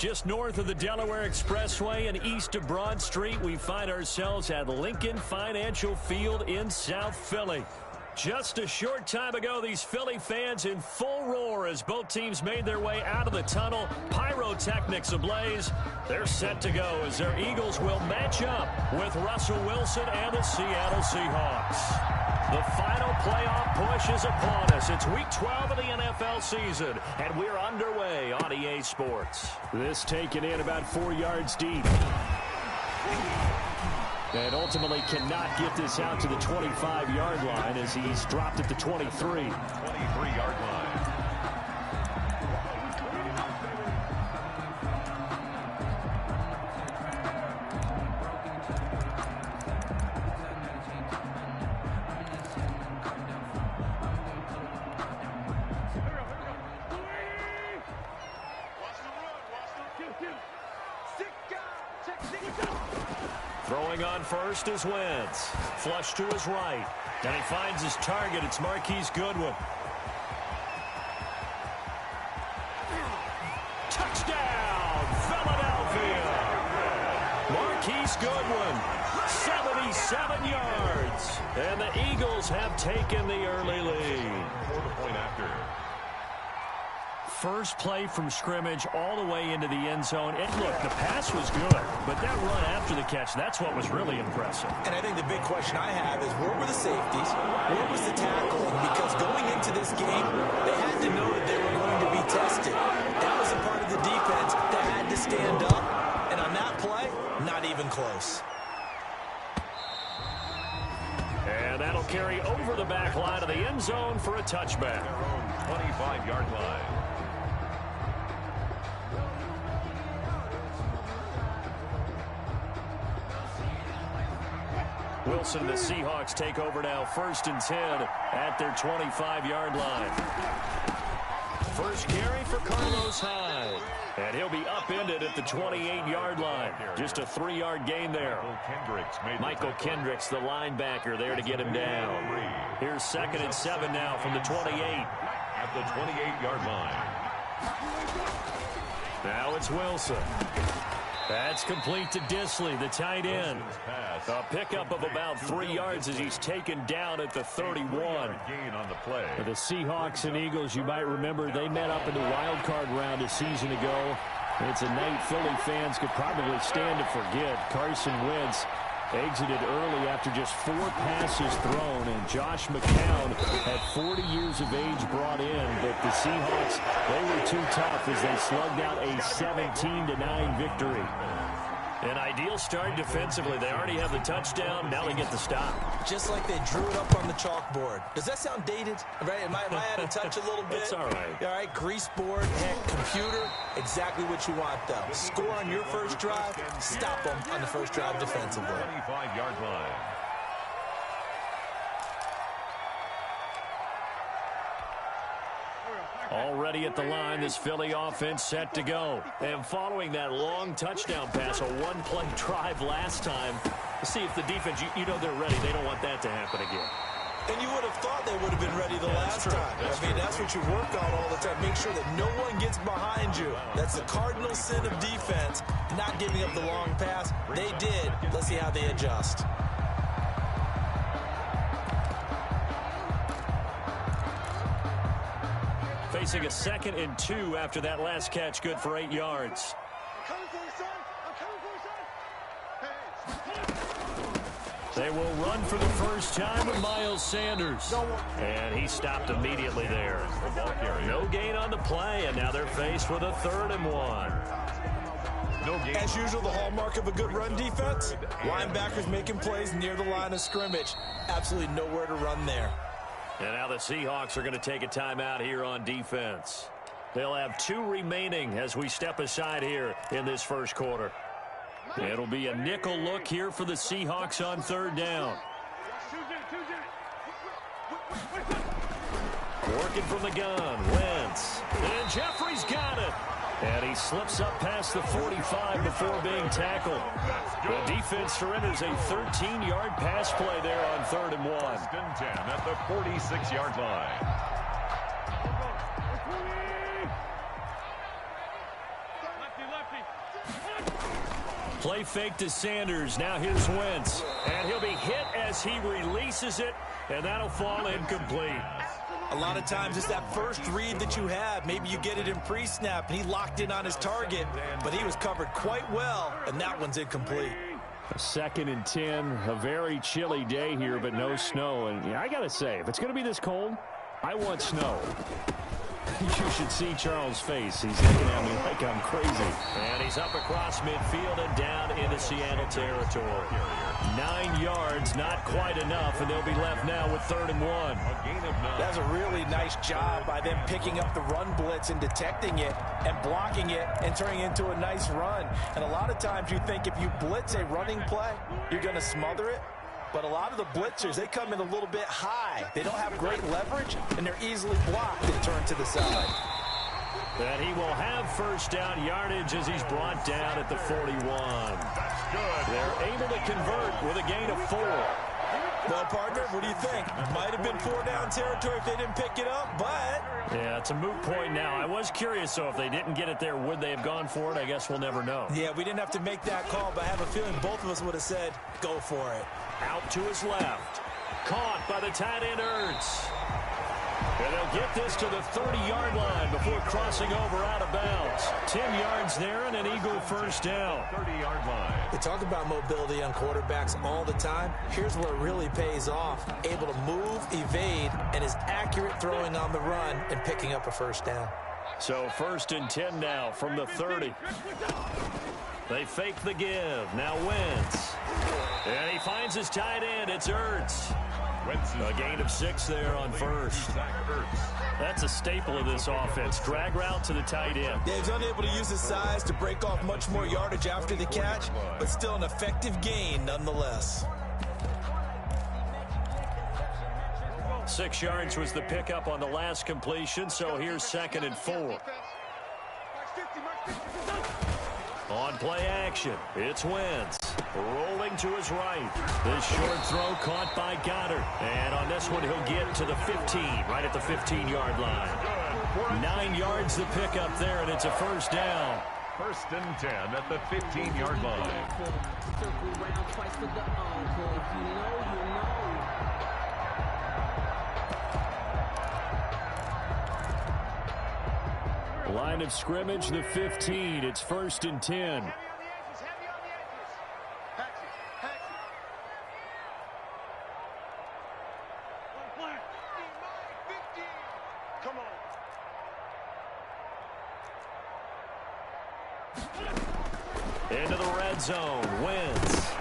Just north of the Delaware Expressway and east of Broad Street, we find ourselves at Lincoln Financial Field in South Philly. Just a short time ago, these Philly fans in full roar as both teams made their way out of the tunnel. Pyrotechnics ablaze. They're set to go as their Eagles will match up with Russell Wilson and the Seattle Seahawks. The final playoff push is upon us. It's Week 12 of the NFL season, and we're underway on EA Sports. This taken in about 4 yards deep. And ultimately cannot get this out to the 25-yard line as he's dropped at the 23. 23-yard line. Throwing on first is Wentz. Flush to his right. And he finds his target. It's Marquise Goodwin. Touchdown, Philadelphia! Marquise Goodwin, 77 yards. And the Eagles have taken the early lead. Quarter-point after. First play from scrimmage all the way into the end zone. And look, the pass was good, but that run after the catch, that's what was really impressive. And I think the big question I have is where were the safeties? Where was the tackling? Because going into this game, they had to know that they were going to be tested. That was a part of the defense that had to stand up. And on that play, not even close. And that'll carry over the back line of the end zone for a touchback. 25-yard line. Wilson, the Seahawks take over now, 1st and 10 at their 25-yard line. First carry for Carlos Hyde. And he'll be upended at the 28-yard line. Just a 3-yard gain there. Michael Kendricks, the linebacker, there to get him down. Here's 2nd and 7 now from the 28. At the 28-yard line. Now it's Wilson. That's complete to Disley, the tight end. A pickup of about 3 yards as he's taken down at the 31. For the Seahawks and Eagles, you might remember, they met up in the wild card round a season ago. It's a night Philly fans could probably stand to forget. Carson Wentz exited early after just 4 passes thrown, and Josh McCown at 40 years of age brought in, but the Seahawks, they were too tough as they slugged out a 17-9 victory. An ideal start defensively. They already have the touchdown. Now they get the stop. Just like they drew it up on the chalkboard. Does that sound dated? Right? Am I out of touch a little bit? It's all right. All right, grease board, heck, computer, exactly what you want, though. Score on your first drive, stop them on the first drive defensively. 25-yard line. Already at the line, this Philly offense set to go. And following that long touchdown pass, a one-play drive last time, to see if the defense, you know they're ready. They don't want that to happen again. And you would have thought they would have been ready the last time. That's what you work on all the time. Make sure that no one gets behind you. That's the cardinal sin of defense, not giving up the long pass. They did. Let's see how they adjust. Facing a 2nd and 2 after that last catch, good for 8 yards. They will run for the first time with Miles Sanders. And he stopped immediately there. No gain on the play, and now they're faced with a 3rd and 1. As usual, the hallmark of a good run defense, linebackers making plays near the line of scrimmage. Absolutely nowhere to run there. And now the Seahawks are going to take a timeout here on defense. They'll have 2 remaining as we step aside here in this first quarter. It'll be a nickel look here for the Seahawks on 3rd down. Working from the gun, Wentz. And Jeffrey's got it. And he slips up past the 45 before being tackled. The defense surrenders a 13-yard pass play there on 3rd and 1. 10 at the 46-yard line. Lefty, lefty. Play fake to Sanders. Now here's Wentz. And he'll be hit as he releases it, and that'll fall incomplete. A lot of times it's that first read that you have. Maybe you get it in pre-snap, and he locked in on his target, but he was covered quite well, and that one's incomplete. A 2nd and 10, a very chilly day here, but no snow. And yeah, I got to say, if it's going to be this cold, I want snow. You should see Charles' face. He's looking at me like I'm crazy. And he's up across midfield and down into Seattle territory. 9 yards, not quite enough, and they'll be left now with 3rd and 1. That's a really nice job by them picking up the run blitz and detecting it and blocking it and turning it into a nice run. And a lot of times you think if you blitz a running play, you're going to smother it. But a lot of the blitzers, they come in a little bit high. They don't have great leverage, and they're easily blocked and turned to the side. And he will have first down yardage as he's brought down at the 41. That's good. They're able to convert with a gain of 4. Well, partner, what do you think? Might have been 4-down territory if they didn't pick it up, but... Yeah, it's a moot point now. I was curious, so if they didn't get it there, would they have gone for it? I guess we'll never know. Yeah, we didn't have to make that call, but I have a feeling both of us would have said, go for it. Out to his left. Caught by the tight end, Ertz. And they'll get this to the 30-yard line before crossing over out of bounds. 10 yards there and an Eagle first down. 30-yard line. They talk about mobility on quarterbacks all the time. Here's where it really pays off. Able to move, evade, and is accurate throwing on the run and picking up a first down. So 1st and 10 now from the 30. They fake the give. Now Wentz. And he finds his tight end. It's Ertz. A gain of 6 there on first. That's a staple of this offense. Drag route to the tight end. Yeah, he's unable to use his size to break off much more yardage after the catch, but still an effective gain nonetheless. 6 yards was the pickup on the last completion, so here's 2nd and 4. On play action, it's Wentz. Rolling to his right. This short throw caught by Goddard. And on this one, he'll get to the 15, right at the 15-yard line. 9 yards the pickup there, and it's a first down. 1st and 10 at the 15-yard line. Line of scrimmage, the 15. It's 1st and 10. Into the red zone. Wentz.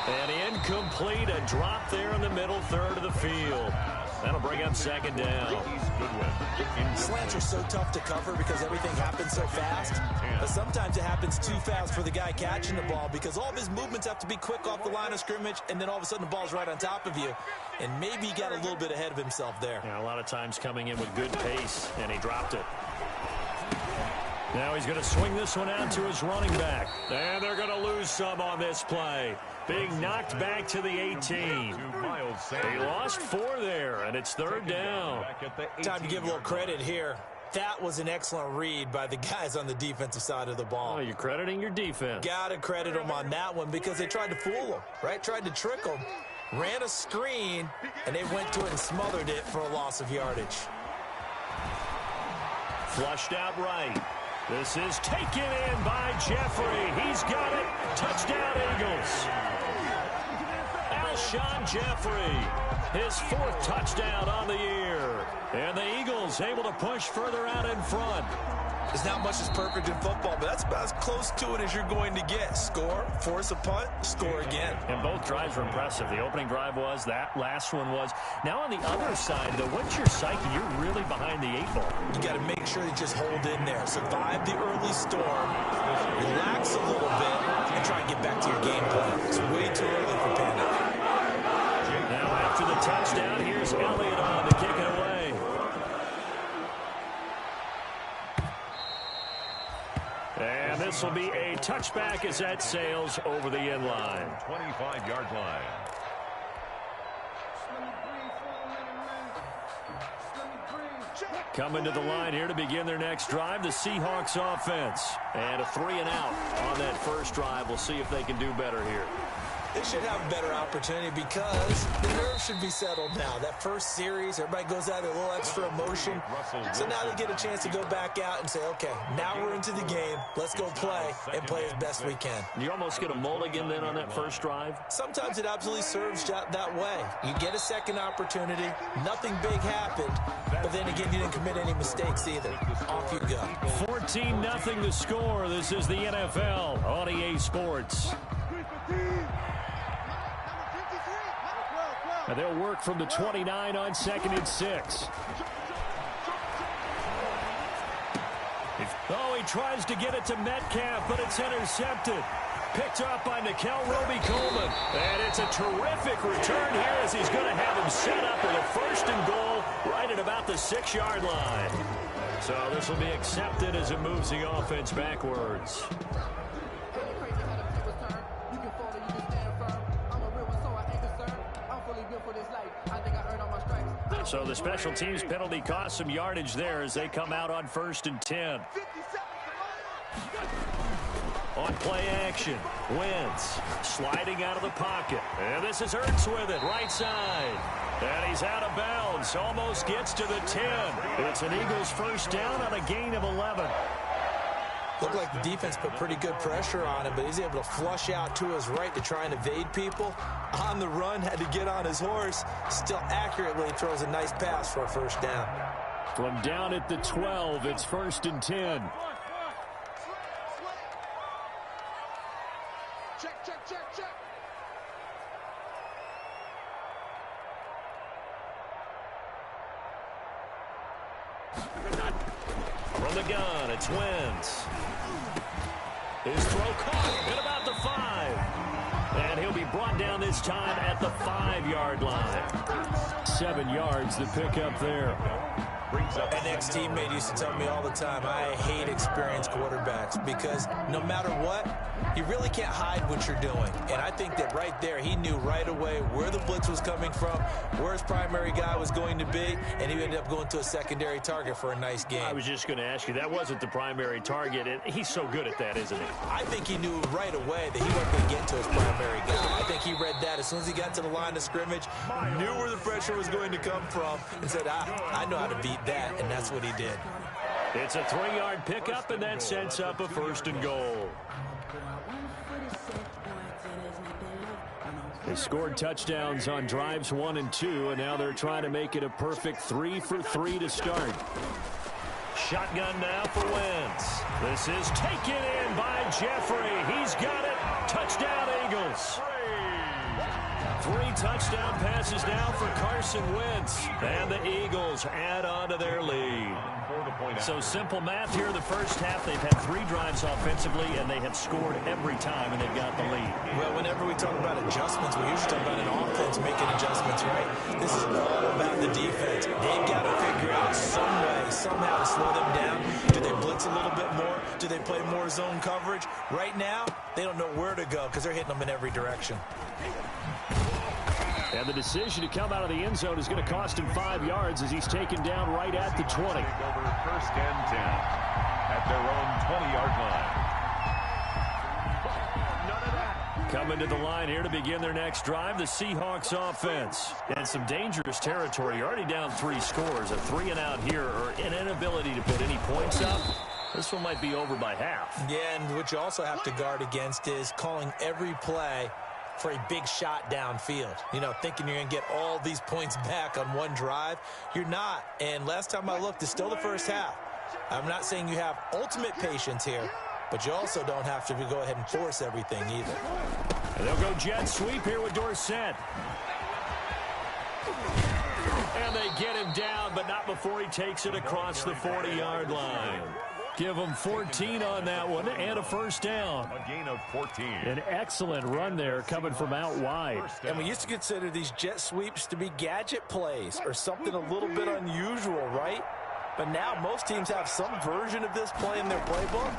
And incomplete. A drop there in the middle third of the field. That'll bring up 2nd down. Slants are so tough to cover because everything happens so fast. But sometimes it happens too fast for the guy catching the ball because all of his movements have to be quick off the line of scrimmage, and then all of a sudden the ball's right on top of you. And maybe he got a little bit ahead of himself there. Yeah, a lot of times coming in with good pace, and he dropped it. Now he's going to swing this one out to his running back. And they're going to lose some on this play. Being knocked back to the 18. He lost 4 there, and it's 3rd down. Time to give a little credit here. That was an excellent read by the guys on the defensive side of the ball. Oh, you're crediting your defense. Got to credit them on that one because they tried to fool him, right? Tried to trick him. Ran a screen, and they went to it and smothered it for a loss of yardage. Flushed out right. This is taken in by Jeffrey. He's got it. Touchdown, Eagles. Alshon Jeffrey, his 4th touchdown on the year. And the Eagles able to push further out in front. There's not much that's perfect in football, but that's about as close to it as you're going to get. Score, force a punt, score again. And both drives were impressive. The opening drive was, that last one was. Now on the other side, though, what's your psyche? You're really behind the 8 ball. You got to make sure you just hold in there. Survive the early storm, relax a little bit, and try and get back to your game plan. It's way too early for panic. Now after the touchdown, here's Elliott on to kick it away. And this will be a touchback as that sails over the end line. 25-yard line. Coming to the line here to begin their next drive, the Seahawks offense. And a 3-and-out on that first drive. We'll see if they can do better here. They should have a better opportunity because the nerves should be settled now. That first series, everybody goes out with a little extra emotion. So now they get a chance to go back out and say, okay, now we're into the game. Let's go play and play as best we can. You almost get a mulligan then on that first drive? Sometimes it absolutely serves that way. You get a second opportunity. Nothing big happened. But then again, you didn't commit any mistakes either. Off you go. 14-0 the score. This is the NFL on EA Sports. And they'll work from the 29 on 2nd and 6. Oh, he tries to get it to Metcalf, but it's intercepted. Picked up by Nickel Roby-Coleman. And it's a terrific return here as he's going to have him set up with a 1st and goal right at about the 6-yard line. So this will be accepted as it moves the offense backwards. So the special teams penalty cost some yardage there as they come out on 1st and 10. On play action, Wentz sliding out of the pocket. And this is Ertz with it, right side. And he's out of bounds, almost gets to the 10. It's an Eagles 1st down on a gain of 11. Looked like the defense put pretty good pressure on him, but he's able to flush out to his right to try and evade people. On the run, had to get on his horse. Still accurately throws a nice pass for a 1st down. From down at the 12, it's 1st and 10. Check. From the gun, it's Wentz. His throw caught at about the 5. And he'll be brought down this time at the 5-yard line. 7 yards, the pickup there. An ex-teammate used to tell me all the time, I hate experienced quarterbacks because no matter what, you really can't hide what you're doing. And I think that right there, he knew right away where the blitz was coming from, where his primary guy was going to be, and he ended up going to a secondary target for a nice game. I was just going to ask you, that wasn't the primary target, and he's so good at that, isn't he? I think he knew right away that he wasn't going to get to his primary guy. I think he read that as soon as he got to the line of scrimmage, knew where the pressure was going to come from, and said, I know how to beat that, and that's what he did. It's a 3-yard pickup, and that sets up a 1st and goal. They scored touchdowns on drives 1 and 2, and now they're trying to make it a perfect 3 for 3 to start. Shotgun now for Wentz. This is taken in by Jeffrey. He's got it. Touchdown, Eagles. 3 touchdown passes now for Carson Wentz. And the Eagles add on to their lead. So simple math here in the first half. They've had 3 drives offensively, and they have scored every time, and they've got the lead. Well, whenever we talk about adjustments, we usually talk about an offense making adjustments, right? This is all about the defense. They've got to figure out some way, somehow to slow them down. Do they blitz a little bit more? Do they play more zone coverage? Right now, they don't know where to go because they're hitting them in every direction. And the decision to come out of the end zone is going to cost him 5 yards as he's taken down right at the 20. Over 1st and 10 at their own 20-yard line. Coming to the line here to begin their next drive, the Seahawks offense. And some dangerous territory. Already down 3 scores. A 3-and-out here, or an inability to put any points up. This one might be over by half. Yeah, and what you also have to guard against is calling every play for a big shot downfield. You know, thinking you're going to get all these points back on one drive. You're not. And last time I looked, it's still the first half. I'm not saying you have ultimate patience here, but you also don't have to go ahead and force everything either. And they'll go jet sweep here with Dorsett. And they get him down, but not before he takes it across the 40-yard line. Give them 14 on that one and a 1st down. A gain of 14. An excellent run there coming from out wide. And we used to consider these jet sweeps to be gadget plays or something a little bit unusual, right? But now most teams have some version of this play in their playbook.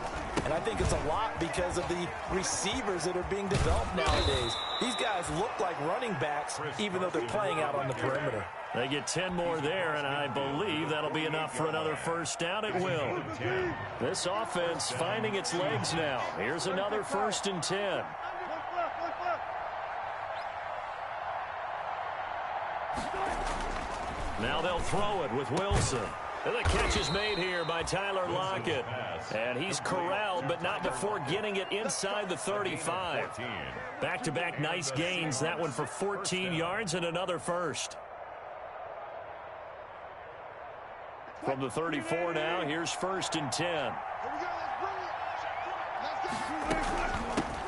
And I think it's a lot because of the receivers that are being developed nowadays. These guys look like running backs even though they're playing out on the perimeter. They get 10 more there, and I believe that'll be enough for another first down. It will. This offense finding its legs now. Here's another 1st and 10. Now they'll throw it with Wilson. And the catch is made here by Tyler Lockett. And he's corralled, but not before getting it inside the 35. Back-to-back nice gains. That one for 14 yards and another first. From the 34 now, here's 1st and 10.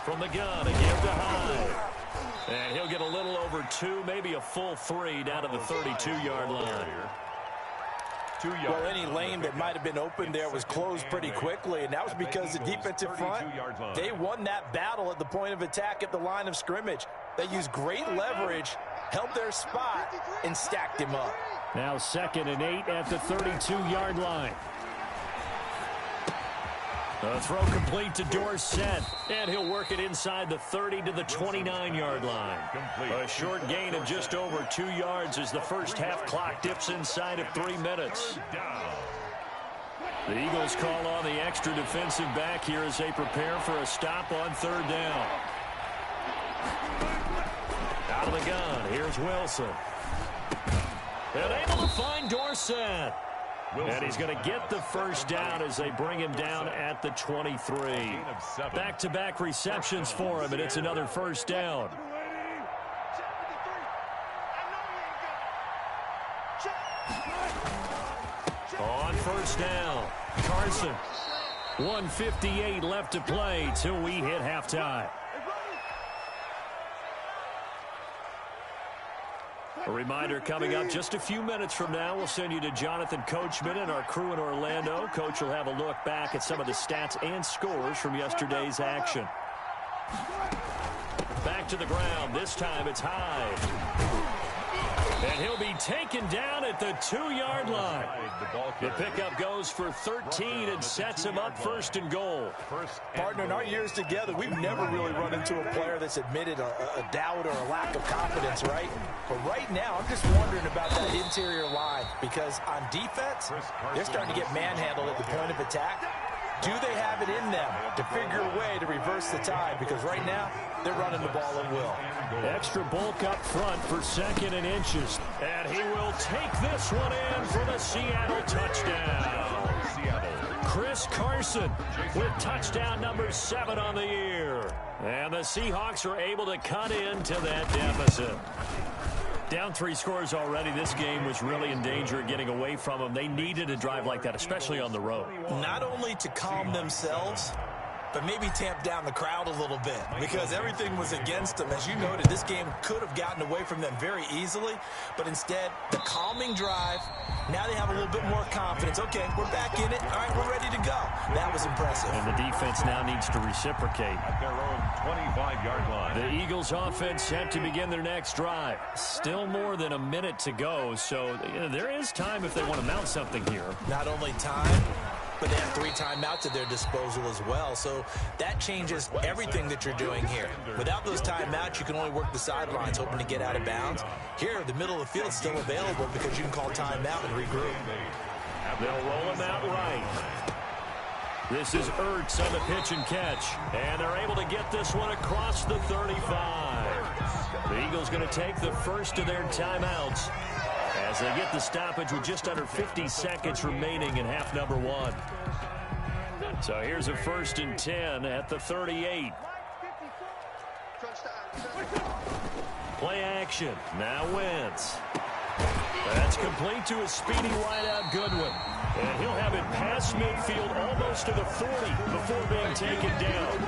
From the gun, a give to Hyde. And he'll get a little over 2, maybe a full 3 down to the 32-yard line. Well, any lane that might have been open there was closed pretty quickly, and that was because the defensive front, they won that battle at the point of attack at the line of scrimmage. They used great leverage, held their spot, and stacked him up. Now 2nd and 8 at the 32-yard line. The throw complete to Dorsett, and he'll work it inside the 30 to the 29-yard line. A short gain of just over 2 yards as the first half clock dips inside of 3 minutes. The Eagles call on the extra defensive back here as they prepare for a stop on 3rd down. Out of the gun, here's Wilson. And able to find Dorsett. And he's going to get the first down as they bring him down at the 23. Back-to-back receptions for him, and it's another first down. On 1st down, Carson. 1:58 left to play till we hit halftime. A reminder coming up just a few minutes from now, we'll send you to Jonathan Coachman and our crew in Orlando. Coach will have a look back at some of the stats and scores from yesterday's action. Back to the ground. This time it's Hyde. And he'll be taken down at the 2-yard line. The pickup goes for 13 and sets him up 1st and goal. Partner, in our years together, we've never really run into a player that's admitted a doubt or a lack of confidence, right? But right now, I'm just wondering about that interior line because on defense, they're starting to get manhandled at the point of attack. Do they have it in them to figure a way to reverse the tide? Because right now, they're running the ball at will. Extra bulk up front for 2nd and inches. And he will take this one in for the Seattle touchdown. Chris Carson with touchdown number 7 on the year. And the Seahawks are able to cut into that deficit. Down 3 scores already. This game was really in danger of getting away from them. They needed a drive like that, especially on the road. Not only to calm themselves, but maybe tamp down the crowd a little bit because everything was against them. As you noted, this game could have gotten away from them very easily, but instead, the calming drive, now they have a little bit more confidence. Okay, we're back in it. All right, we're ready to go. That was impressive. And the defense now needs to reciprocate. At their own 25-yard line. The Eagles offense set to begin their next drive. Still more than a minute to go, so there is time if they want to mount something here. Not only time, but they have 3 timeouts at their disposal as well. So that changes everything that you're doing here. Without those timeouts, you can only work the sidelines, hoping to get out of bounds. Here, the middle of the field is still available because you can call timeout and regroup. They'll roll him out right. This is Ertz on the pitch and catch. And they're able to get this one across the 35. The Eagles going to take the first of their timeouts as they get the stoppage with just under 50 seconds remaining in half number 1. So here's a 1st and 10 at the 38. Play action. Now Wentz. That's complete to a speedy wideout Goodwin. And he'll have it past midfield almost to the 40 before being taken down.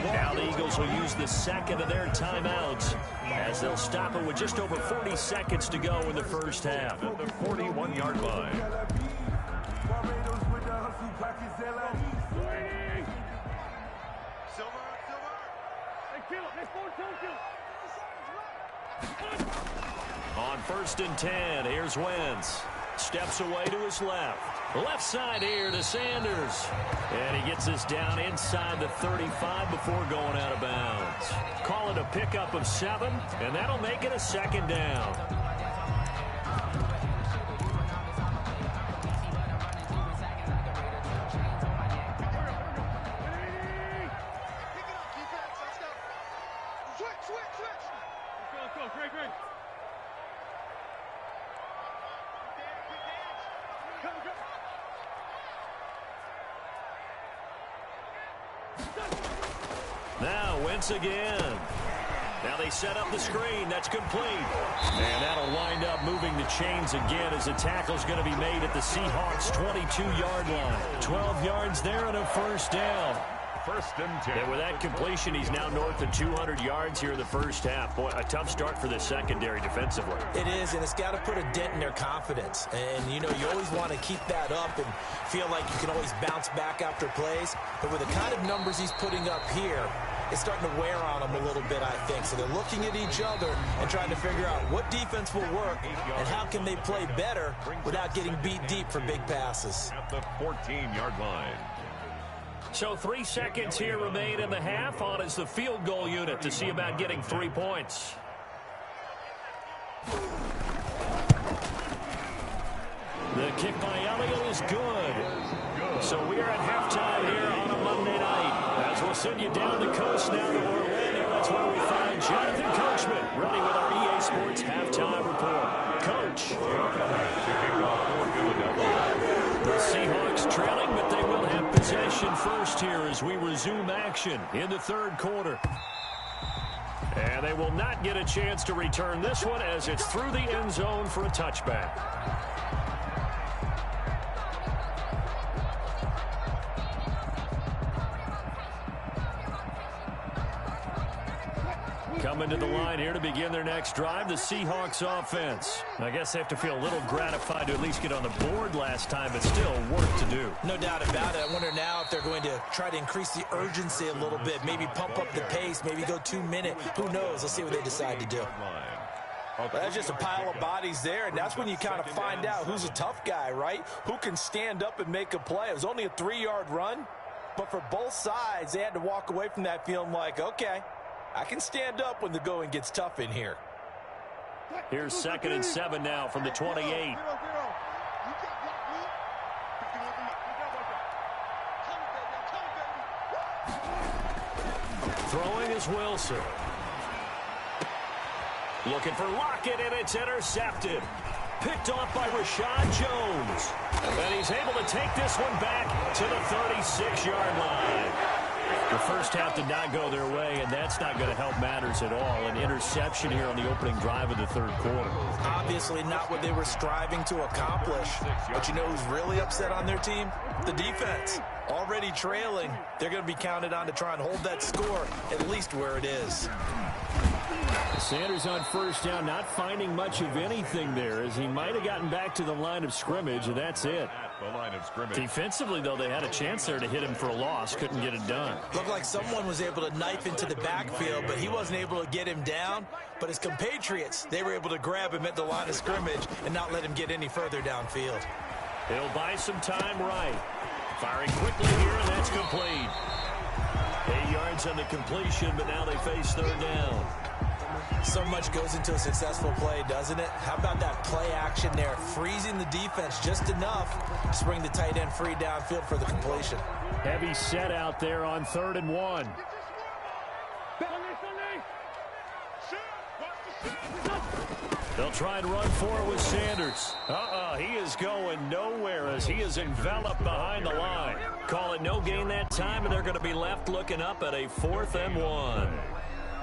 Now the Eagles will use the 2nd of their timeouts as they'll stop it with just over 40 seconds to go in the first half. At the 41-yard line. On 1st and 10, here's Wentz. Steps away to his left. Left side here to Sanders. And he gets this down inside the 35 before going out of bounds. Call it a pickup of 7, and that'll make it a 2nd down. Now Wentz again. Now they set up the screen. That's complete. And that'll wind up moving the chains again as the tackle's going to be made at the Seahawks' 22-yard line. 12 yards there and a first down. First and 10. And with that completion, he's now north of 200 yards here in the first half. Boy, a tough start for the secondary defensively. It is, and it's got to put a dent in their confidence. And, you know, you always want to keep that up and feel like you can always bounce back after plays. But with the kind of numbers he's putting up here, it's starting to wear on them a little bit, I think. So they're looking at each other and trying to figure out what defense will work and how can they play better without getting beat deep for big passes. At the 14-yard line. So 3 seconds here remain in the half. On is the field goal unit to see about getting 3 points. The kick by Elliott is good. So we are at halftime here on a Monday night. As we'll send you down the coast now to Orlando. That's where we find Jonathan Coachman ready with our EA Sports halftime report. Coach. The Seahawks trailing, but they will have possession first here as we resume action in the third quarter. And they will not get a chance to return this one as it's through the end zone for a touchback. Coming to the line here to begin their next drive, the Seahawks offense. I guess they have to feel a little gratified to at least get on the board last time, but still work to do. No doubt about it. I wonder now if they're going to try to increase the urgency a little bit, maybe pump up the pace, maybe go 2 minute. Who knows? Let's see what they decide to do. Well, that's just a pile of bodies there, and that's when you kind of find out who's a tough guy, right? Who can stand up and make a play. It was only a 3-yard run, but for both sides, they had to walk away from that feeling like, okay, I can stand up when the going gets tough in here. Here's 2nd and 7 now from the 28. Throwing is Wilson. Looking for Lockett, and it's intercepted. Picked off by Rashad Jones. And he's able to take this one back to the 36-yard line. The first half did not go their way, and that's not going to help matters at all. An interception here on the opening drive of the third quarter. Obviously not what they were striving to accomplish. But you know who's really upset on their team? The defense. Already trailing, they're going to be counted on to try and hold that score at least where it is. Sanders on first down, not finding much of anything there, as he might have gotten back to the line of scrimmage, and that's it. The line of scrimmage. Defensively, though, they had a chance there to hit him for a loss. Couldn't get it done. Looked like someone was able to knife into the backfield, but he wasn't able to get him down. But his compatriots, they were able to grab him at the line of scrimmage and not let him get any further downfield. He'll buy some time right. Firing quickly here, and that's complete. 8 yards on the completion, but now they face third down. So much goes into a successful play, doesn't it? How about that play action there, freezing the defense just enough to bring the tight end free downfield for the completion. Heavy set out there on 3rd and 1. They'll try and run for it with Sanders. He is going nowhere as he is enveloped behind the line. Call it no gain that time, and they're going to be left looking up at a 4th and 1.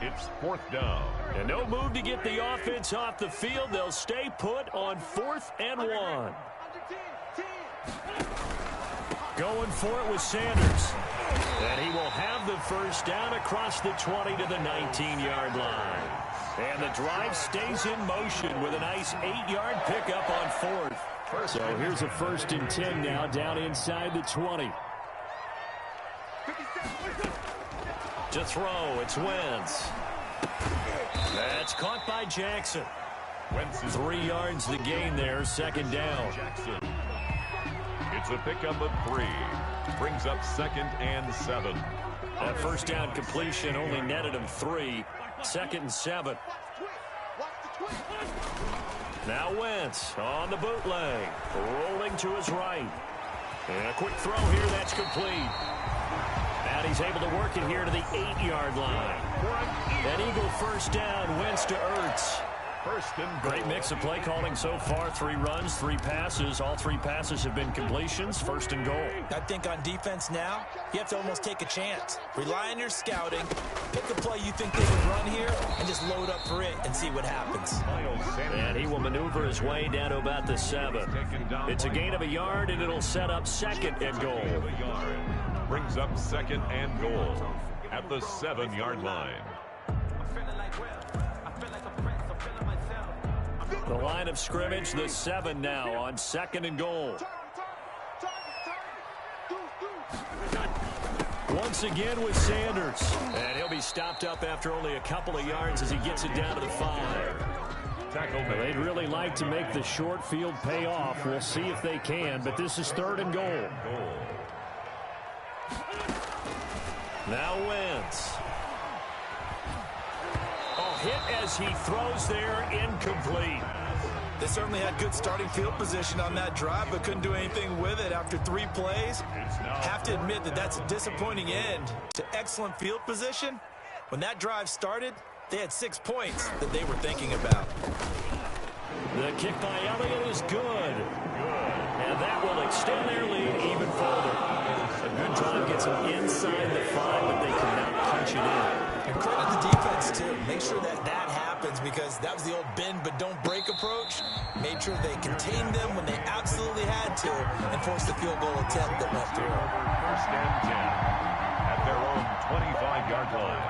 It's 4th down. And no move to get the offense off the field. They'll stay put on 4th and 1. Going for it with Sanders. And he will have the first down across the 20 to the 19-yard line. And the drive stays in motion with a nice 8-yard pickup on 4th. So here's a 1st and 10 now down inside the 20. To throw, it's Wentz. That's caught by Jackson. 3 yards the gain there, 2nd down. It's a pickup of 3. Brings up 2nd and 7. That first down completion only netted him 3. 2nd and 7. Now Wentz on the bootleg. Rolling to his right. And a quick throw here, that's complete. And he's able to work it here to the 8-yard line. An Eagle first down, Wentz to Ertz. First and goal. Great mix of play calling so far. 3 runs, 3 passes. All 3 passes have been completions. First and goal. I think on defense now, you have to almost take a chance. Rely on your scouting. Pick a play you think they would run here and just load up for it and see what happens. And he will maneuver his way down to about the 7. It's a gain of a yard, and it'll set up second and goal. Brings up second and goal at the 7-yard line. The line of scrimmage, the 7 now on second and goal. Once again with Sanders. And he'll be stopped up after only a couple of yards as he gets it down to the 5. They'd really like to make the short field pay off. We'll see if they can, but this is third and goal. Now Wentz. Hit as he throws there, incomplete. They certainly had good starting field position on that drive, but couldn't do anything with it after 3 plays. Have to admit that that's a disappointing end to excellent field position. When that drive started, they had 6 points that they were thinking about. The kick by Elliott is good. And that will extend their lead even further. A good drive gets them inside the 5, but they cannot punch it in. And credit the defense, too. Make sure that happens because that was the old bend but don't break approach. Made sure they contained them when they absolutely had to and forced the field goal attempt that went through. First and 10 at their own 25-yard line.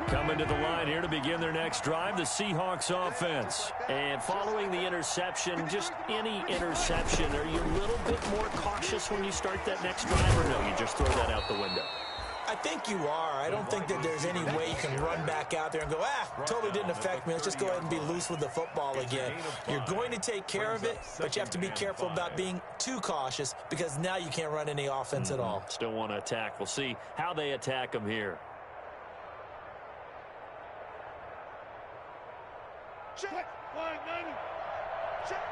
Coming to the line here to begin their next drive, the Seahawks offense. And following the interception, just any interception, are you a little bit more cautious when you start that next drive, or no, you just throw that out the window? I think you are. I don't think that there's any way you can run back out there and go, totally didn't affect me. Let's just go ahead and be loose with the football again. You're going to take care of it, but you have to be careful about being too cautious because now you can't run any offense at all. Still want to attack. We'll see how they attack them here. Check. Flag 90. Check.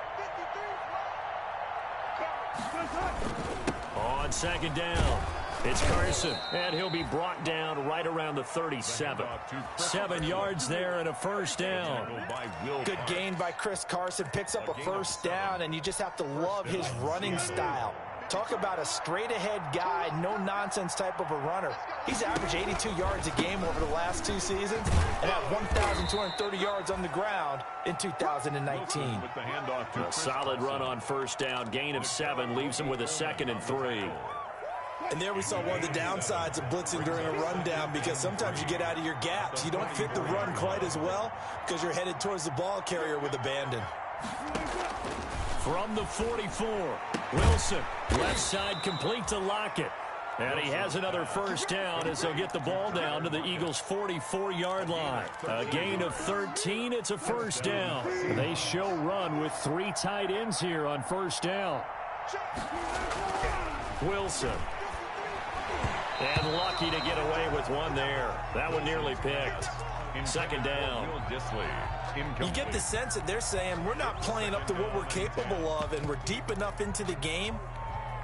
53. On second down, it's Carson, and he'll be brought down right around the 37. 7 yards there and a first down. Good gain by Chris Carson. Picks up a first down, and you just have to love his running style. Talk about a straight-ahead guy, no-nonsense type of a runner. He's averaged 82 yards a game over the last 2 seasons and had 1,230 yards on the ground in 2019. A solid run on first down. Gain of 7 leaves him with a 2nd and 3. And there we saw one of the downsides of blitzing during a rundown because sometimes you get out of your gaps. You don't fit the run quite as well because you're headed towards the ball carrier with abandon. From the 44, Wilson, left side complete to Lockett. And he has another first down as they'll get the ball down to the Eagles' 44-yard line. A gain of 13, it's a first down. They show run with 3 tight ends here on first down. Wilson. And lucky to get away with one there. That one nearly picked. Second down. You get the sense that they're saying we're not playing up to what we're capable of, and we're deep enough into the game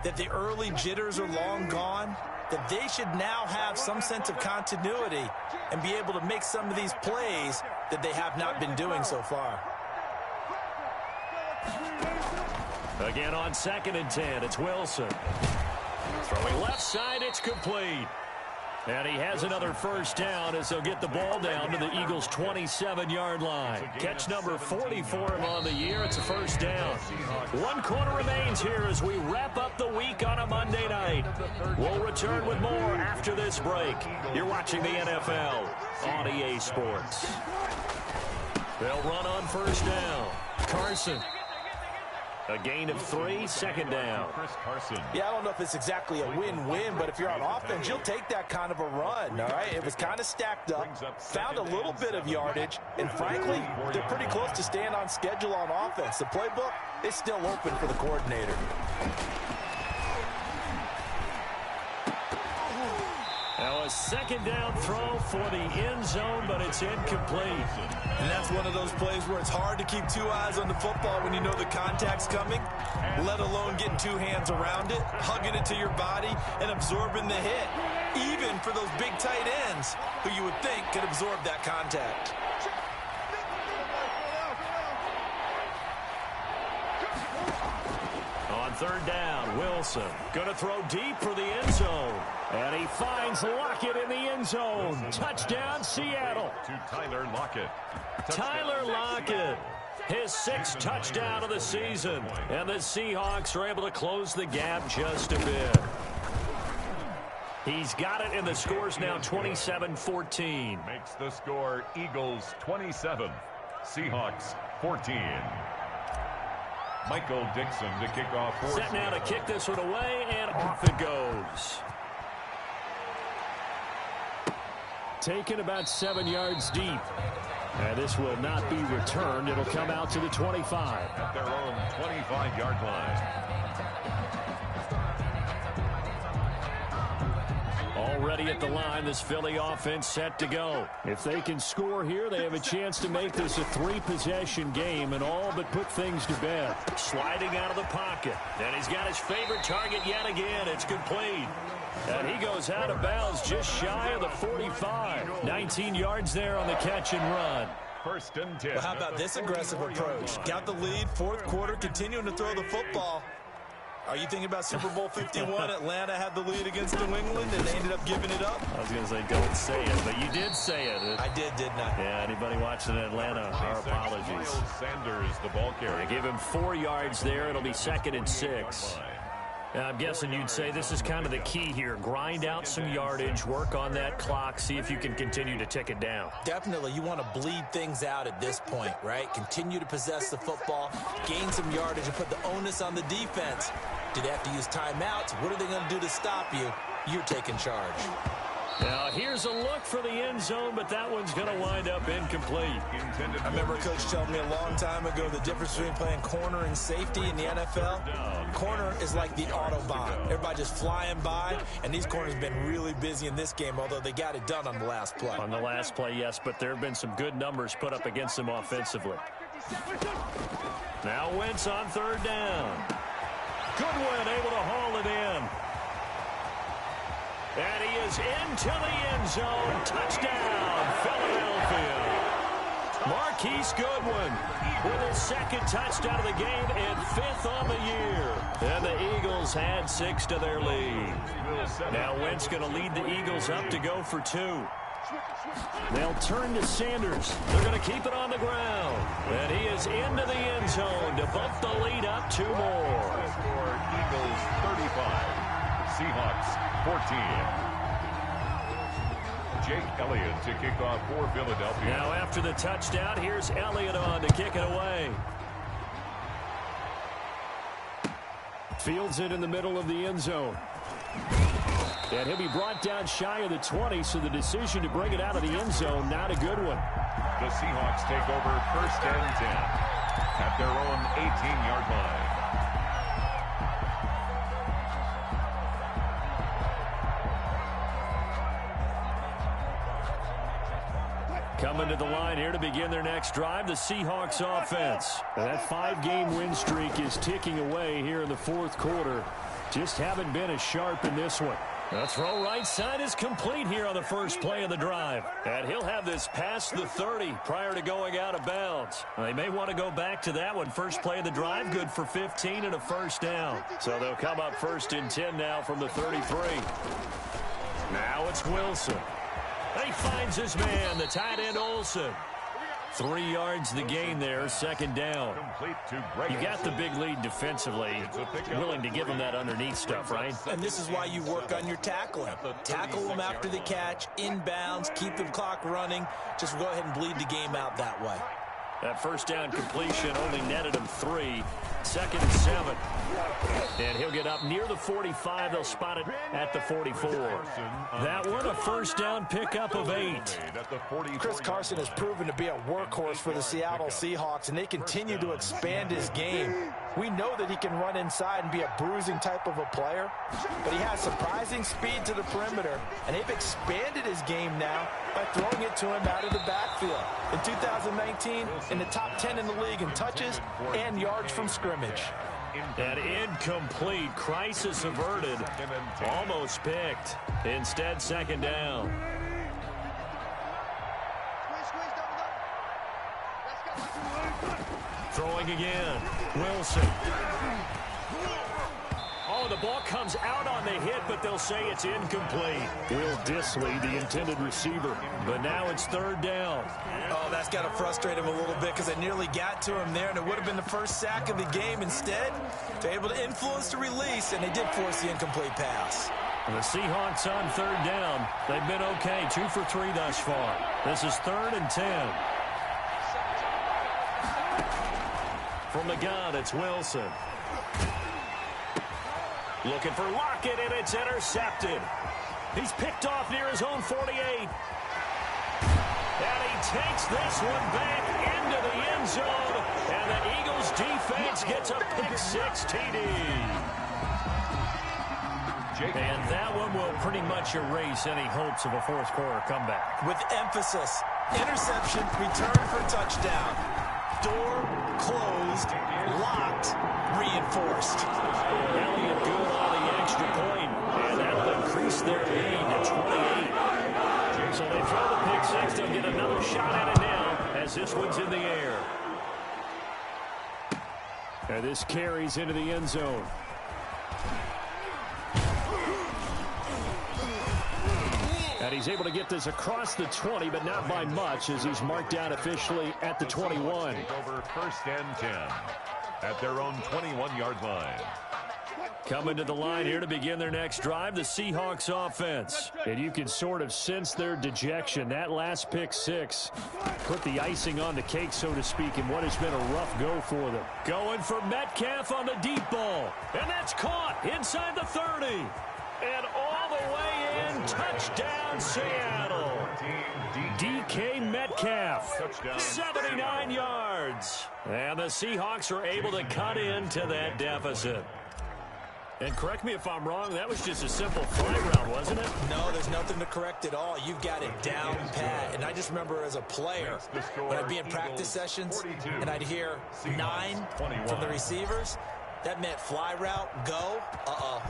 that the early jitters are long gone, that they should now have some sense of continuity and be able to make some of these plays that they have not been doing so far. Again on 2nd and 10, it's Wilson. Throwing left side, it's complete. And he has another first down as they'll get the ball down to the Eagles' 27-yard line. Catch number 40 for him on the year. It's a first down. 1 quarter remains here as we wrap up the week on a Monday night. We'll return with more after this break. You're watching the NFL on EA Sports. They'll run on first down. Carson. A gain of 3, second down. Yeah, I don't know if it's exactly a win-win, but if you're on offense, you'll take that kind of a run, all right? It was kind of stacked up, found a little bit of yardage, and frankly, they're pretty close to staying on schedule on offense. The playbook is still open for the coordinator. Now a second down throw for the end zone, but it's incomplete. And that's one of those plays where it's hard to keep 2 eyes on the football when you know the contact's coming, let alone getting 2 hands around it, hugging it to your body, and absorbing the hit, even for those big tight ends who you would think could absorb that contact. third down. Wilson going to throw deep for the end zone. And he finds Lockett in the end zone. Touchdown, Seattle. To Tyler Lockett. Tyler Lockett, his 6th touchdown of the season. And the Seahawks are able to close the gap just a bit. He's got it, and the score's now 27-14. Makes the score Eagles 27, Seahawks 14. Michael Dixon to kick off. Set now to kick this one away, and off it goes. Taken about 7 yards deep. And this will not be returned. It'll come out to the 25. At their own 25-yard line. Already at the line, this Philly offense set to go. If they can score here, they have a chance to make this a 3-possession game and all but put things to bed. Sliding out of the pocket. And he's got his favorite target yet again. It's complete. And he goes out of bounds just shy of the 45. 19 yards there on the catch and run. First and 10. Well, how about this aggressive approach? Got the lead, 4th quarter, continuing to throw the football. Are you thinking about Super Bowl 51? Atlanta had the lead against New England, and they ended up giving it up? I was going to say, don't say it, but you did say it. I did, didn't I? Yeah, anybody watching Atlanta, our apologies. Miles Sanders, the ball carrier. They give him 4 yards there. It'll be 2nd and 6. I'm guessing you'd say this is kind of the key here. Grind out some yardage, work on that clock, see if you can continue to tick it down. Definitely. You want to bleed things out at this point, right? Continue to possess the football, gain some yardage, and put the onus on the defense. Do they have to use timeouts? What are they going to do to stop you? You're taking charge. Now, here's a look for the end zone, but that one's going to wind up incomplete. I remember Coach telling me a long time ago the difference between playing corner and safety in the NFL. Corner is like the Autobahn. Everybody just flying by, and these corners have been really busy in this game, although they got it done on the last play. On the last play, yes, but there have been some good numbers put up against them offensively. Now Wentz on 3rd down. Goodwin able to haul it in. And he is into the end zone. Touchdown, Philadelphia. Marquise Goodwin with his 2nd touchdown of the game and 5th on the year. And the Eagles had 6 to their lead. Now Wentz going to lead the Eagles up to go for 2. They'll turn to Sanders. They're going to keep it on the ground. And he is into the end zone to bump the lead up 2 more. Eagles 35, Seahawks 14. Jake Elliott to kick off for Philadelphia. Now after the touchdown, here's Elliott on to kick it away. Fields it in the middle of the end zone. And he'll be brought down shy of the 20, so the decision to bring it out of the end zone, not a good one. The Seahawks take over 1st and 10 at their own 18-yard line. Coming to the line here to begin their next drive, the Seahawks offense. That 5-game win streak is ticking away here in the 4th quarter. Just haven't been as sharp in this one. The throw right side is complete here on the first play of the drive. And he'll have this past the 30 prior to going out of bounds. They may want to go back to that one. First play of the drive, good for 15 and a 1st down. So they'll come up 1st and 10 now from the 33. Now it's Wilson. He finds his man, the tight end Olsen. 3 yards the gain there, 2nd down. You got the big lead defensively. Willing to give them that underneath stuff, right? And this is why you work on your tackling. Tackle them after the catch, inbounds, keep the clock running. Just go ahead and bleed the game out that way. That 1st down completion only netted him 3. 2nd and 7. And he'll get up near the 45. They'll spot it at the 44. That one, a 1st down pickup of 8. Chris Carson has proven to be a workhorse for the Seattle Seahawks, and they continue to expand his game. We know that he can run inside and be a bruising type of a player, but he has surprising speed to the perimeter, and they've expanded his game now by throwing it to him out of the backfield. In 2019, in the top 10 in the league in touches and yards from scrimmage. That incomplete, crisis averted, almost picked. Instead, 2nd down. Throwing again, Wilson. the ball comes out on the hit, but they'll say it's incomplete. Will Dissly, the intended receiver. But now it's third down. Oh, that's got to frustrate him a little bit because I nearly got to him there, and it would have been the first sack of the game. Instead, they're able to influence the release, and they did force the incomplete pass. The Seahawks on third down. They've been okay, 2 for 3 thus far. This is 3rd and 10. From the gun, it's Wilson. Looking for Lockett, and it's intercepted. He's picked off near his own 48. And he takes this one back into the end zone. And the Eagles defense gets a pick-6 TD. And that one will pretty much erase any hopes of a fourth-quarter comeback. With emphasis, interception, return for touchdown. Door closed, locked, reinforced. Elliott good on the extra point, and that'll increase their lead to 28. So they throw the pick-6. They'll get another shot at it now as this one's in the air. And this carries into the end zone. And he's able to get this across the 20, but not by much, as he's marked down officially at the 21. Over 1st and 10 at their own 21-yard line. Coming to the line here to begin their next drive, the Seahawks offense. And you can sort of sense their dejection. That last pick-6 put the icing on the cake, so to speak, in what has been a rough go for them. Going for Metcalf on the deep ball. And that's caught inside the 30. And all the way in, touchdown Seattle. DK Metcalf, 79 yards. And the Seahawks are able to cut into that deficit. And correct me if I'm wrong, that was just a simple fly route, wasn't it? No, there's nothing to correct at all. You've got it down pat. And I just remember as a player, when I'd be in practice sessions, and I'd hear 9 from the receivers, that meant fly route, go,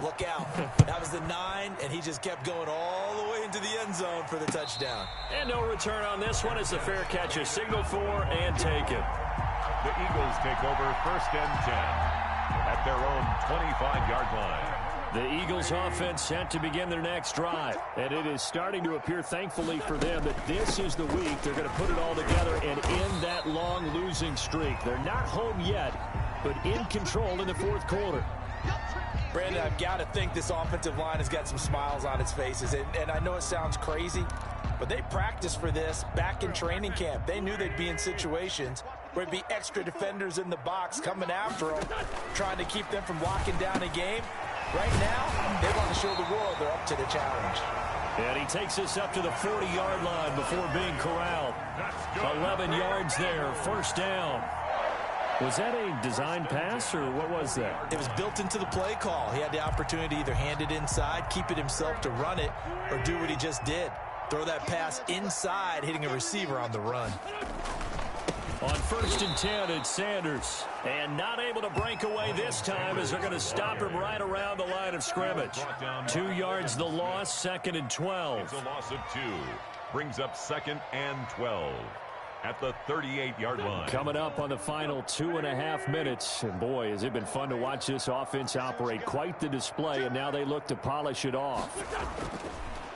look out. That was the 9, and he just kept going all the way into the end zone for the touchdown. And no return on this one. It's the fair catch, a signal for, and take it. The Eagles take over 1st and 10 at their own 25-yard line. The Eagles offense set to begin their next drive. And it is starting to appear, thankfully for them, that this is the week they're going to put it all together and end that long losing streak. They're not home yet, but in control in the fourth quarter. Brandon, I've got to think this offensive line has got some smiles on its faces. And I know it sounds crazy, but they practiced for this back in training camp. They knew they'd be in situations where it'd be extra defenders in the box coming after them, trying to keep them from locking down a game. Right now, they want to show the world they're up to the challenge. And he takes us up to the 40-yard line before being corralled. 11 yards there, first down. Was that a design pass, or what was that? It was built into the play call. He had the opportunity to either hand it inside, keep it himself to run it, or do what he just did. Throw that pass inside, hitting a receiver on the run. On 1st and 10, it's Sanders. And not able to break away this time as they're going to stop him right around the line of scrimmage. 2 yards the loss, 2nd and 12. It's a loss of 2. Brings up 2nd and 12 at the 38-yard line. Coming up on the final 2.5 minutes. And boy, has it been fun to watch this offense operate. Quite the display, and now they look to polish it off.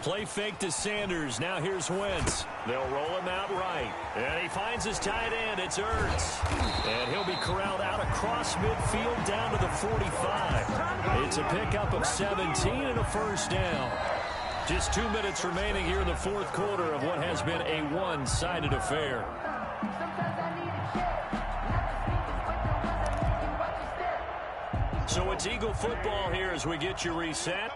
Play fake to Sanders. Now here's Wentz. They'll roll him out right. And he finds his tight end. It's Ertz. And he'll be corralled out across midfield down to the 45. It's a pickup of 17 and a first down. Just 2 minutes remaining here in the fourth quarter of what has been a one-sided affair. So it's Eagle football here as we get you reset.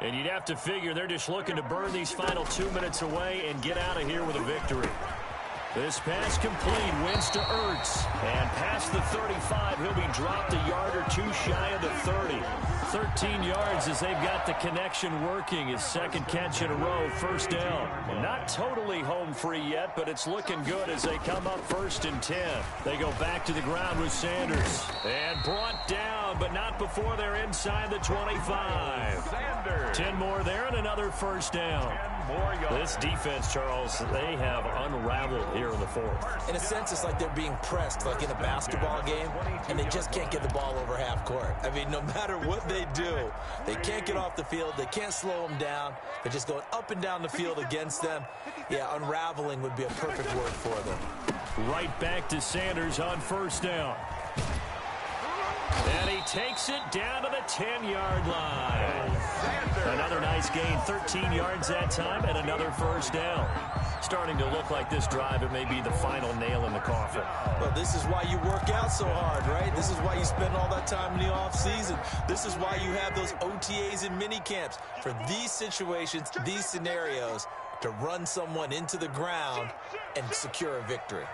And you'd have to figure they're just looking to burn these final 2 minutes away and get out of here with a victory. This pass complete, wins to Ertz. And past the 35, he'll be dropped a yard or 2 shy of the 30. 13 yards as they've got the connection working. His second catch in a row, first down. Not totally home free yet, but it's looking good as they come up 1st and 10. They go back to the ground with Sanders. And brought down, but not before they're inside the 25. 10 more there and another first down. more yards. This defense, Charles, they have unraveled here in the fourth. In a sense, it's like they're being pressed, like in a basketball game, and they just can't get the ball over half court. I mean, no matter what they do, they can't get off the field. They can't slow them down. They're just going up and down the field against them. Yeah, unraveling would be a perfect word for them. Right back to Sanders on first down. And he takes it down to the 10-yard line. Another nice gain, 13 yards that time, and another first down. Starting to look like this drive, it may be the final nail in the coffin. Well, this is why you work out so hard, right? This is why you spend all that time in the offseason. This is why you have those OTAs and mini camps for these situations, these scenarios, to run someone into the ground and secure a victory.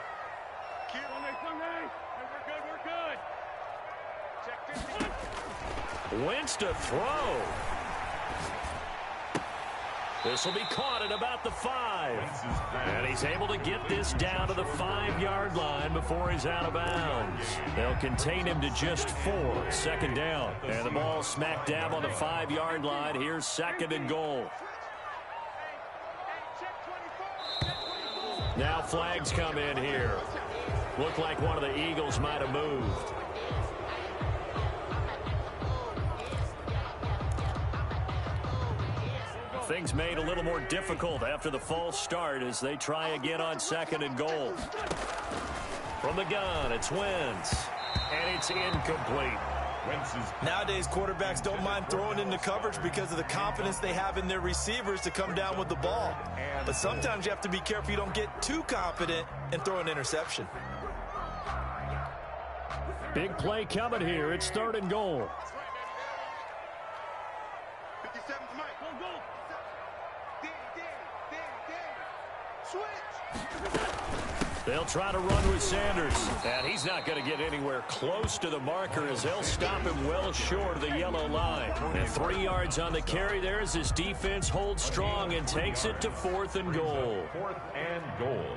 Wentz to throw. This will be caught at about the 5. And he's able to get this down to the 5-yard line before he's out of bounds. They'll contain him to just 4. Second down. And the ball smack dab on the 5-yard line. Here's second and goal. Now flags come in here. Looked like one of the Eagles might have moved. Things made a little more difficult after the false start as they try again on second and goal. From the gun, it's Wentz. And it's incomplete. Nowadays, quarterbacks don't mind throwing into coverage because of the confidence they have in their receivers to come down with the ball. But sometimes you have to be careful you don't get too confident and throw an interception. Big play coming here. It's third and goal. They'll try to run with Sanders. And he's not going to get anywhere close to the marker as they'll stop him well short of the yellow line. And 3 yards on the carry there as his defense holds strong and takes it to fourth and goal. Fourth and goal.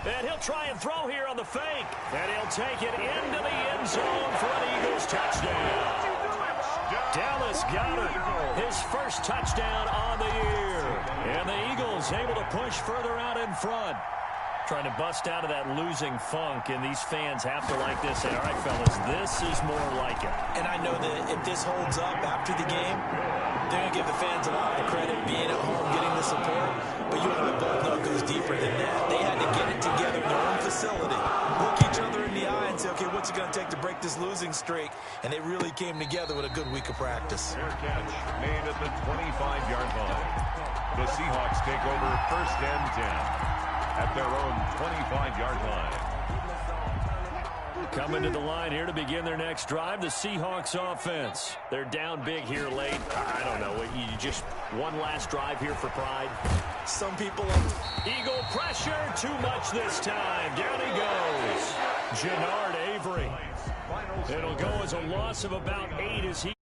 And he'll try and throw here on the fake. And he'll take it into the end zone for an Eagles touchdown. Dallas Goedert, his first touchdown on the year. And the Eagles able to push further out in front. Trying to bust out of that losing funk, and these fans have to like this. Say, all right, fellas, this is more like it. And I know that if this holds up after the game, they're going to give the fans a lot of credit being at home, getting the support. But you and I both know it goes deeper than that. They had to get it together in their own facility, look each other in the eye and say, okay, what's it going to take to break this losing streak? And they really came together with a good week of practice. Fair catch made at the 25-yard line. The Seahawks take over first and 10 at their own 25-yard line. Coming to the line here to begin their next drive, the Seahawks offense. They're down big here late. I don't know. You just one last drive here for pride. Some people Eagle pressure, too much this time. Down he goes. Jannard Avery. It'll go as a loss of about 8 as he